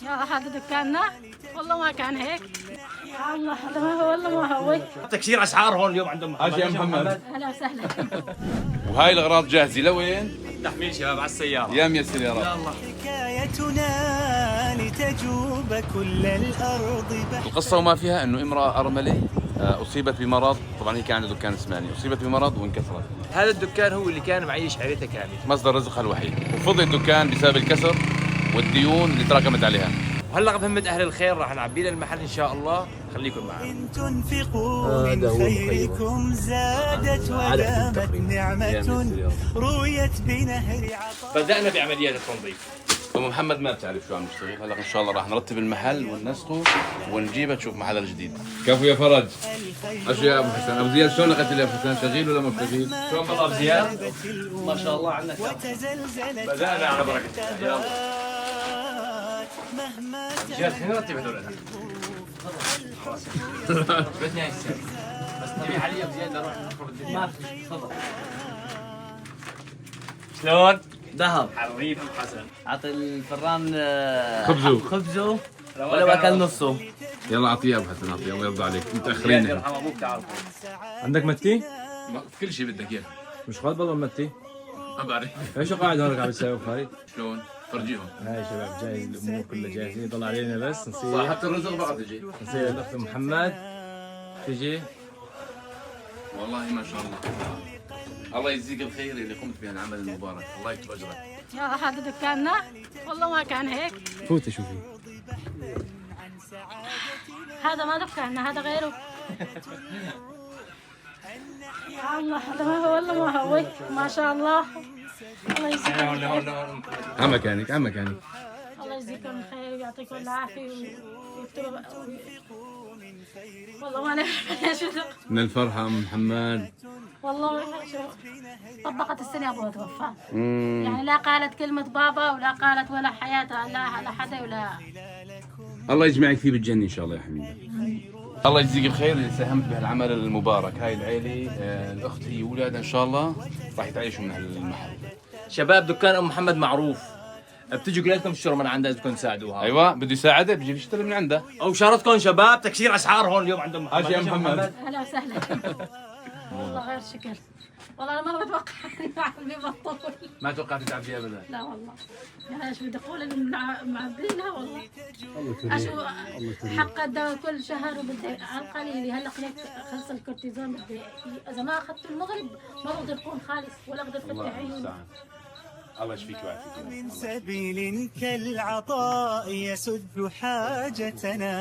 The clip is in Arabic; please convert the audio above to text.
يا هذا دكاننا والله ما كان هيك. يا الله هذا ما هو والله ما هو. تكسير اسعار هون اليوم عندهم. هاي يا محمد. اهلا وسهلا. وهاي الاغراض جاهزه لوين؟ تحميل شباب على السياره. يا ميسر يا رب. يا الله. حكايتنا لتجوب كل الارض. القصه وما فيها انه امراه ارمله اصيبت بمرض، طبعا هي كان عندها دكان اسماني، اصيبت بمرض وانكسرت. هذا الدكان هو اللي كان معيش عائلتها كامل. مصدر رزقها الوحيد، وفضل الدكان بسبب الكسر والديون اللي تراكمت عليها. وهلا بهمة اهل الخير راح نعبي لها المحل ان شاء الله، خليكم معنا. إن تنفقوا من خيركم زادت ودامت نعمة رويت بنهر عطاء. بدأنا بعمليات التنظيف. ام محمد ما بتعرف شو عم نشتغل، هلا ان شاء الله راح نرتب المحل وننسقه ونجيبها تشوف محلها الجديد. كفو يا فرج. اشو يا ابو حسن، ابو زياد شلون اخذت لي ابو حسن، شغيل ولا ما بشغيل؟ شلون بالله ابو زياد؟ ما شاء الله عندك. بدأنا على بركة الله. يلا. زياد خلينا نرتب هذول. خلاص. بدنا هاي السنة. بس نبي علي ابو زياد نروح نخرج الدنيا. ما في تفضل. شلون؟ ذهب حبيب حسن. عطي الفران خبزه ولو اكل نصه. يلا اعطيه ابو حسن، اعطيه الله يرضى عليك، زياد متاخرين. يرحم ابوك تعرفه. عندك متي؟ كل شيء بدك اياه. مش خالد والله متي؟ ما بعرف. ايش قاعد هونك عم تسوي خالد؟ شلون؟ فرجيهم. هاي شباب جاي الامور كلها جاهزين، طلع علينا بس نصير صاحبة الرزق بقى تجي. نصير الاخت محمد تجي. والله ما شاء الله. الله يجزيك الخير اللي قمت بهالعمل المبارك، الله يكتب اجرك. يا هذا دكاننا والله ما كان هيك. فوتي شوفي. هذا ما دكاننا هذا غيره. يا الله هذا ما هو والله ما هو. ما شاء الله. الله يجزيكم الخير. عمكانك عمكانك. الله يجزيكم الخير ويعطيكم العافية ويكتب. والله ما نعرف ايش بدق. من الفرحة ام محمد. والله طبقت السنة ابوها توفى. يعني لا قالت كلمة بابا ولا قالت ولا حياتها لا حدا ولا. الله يجمعك فيه بالجنة ان شاء الله يا حبيبي. الله يجزيك الخير اللي ساهمت بهالعمل المبارك، هاي العيلة الاخت هي واولادها ان شاء الله راح يتعيشوا من هالمحل. شباب دكان ام محمد معروف. بتجوا كلكم تشتروا من عندها بدكم تساعدوها. ايوه بده يساعدها بيجي بيشتري من عندها. او شارتكم شباب تكسير اسعار هون اليوم عندهم. هاي يا محمد. اهلا وسهلا. والله غير شكل. والله انا ما بتوقع انه عم بطول. ما توقعت تعبي ابدا. لا والله. يعني ايش بدي اقول اللي معبينها والله. اشو حق الدواء كل شهر وبدي على القليل. هلا خلص الكورتيزون بدي اذا ما اخذت المغرب ما بقدر اكون خالص ولا بقدر افتح عيوني. الله يشفيك ويعافيك. من سبيل كالعطاء يسد حاجتنا.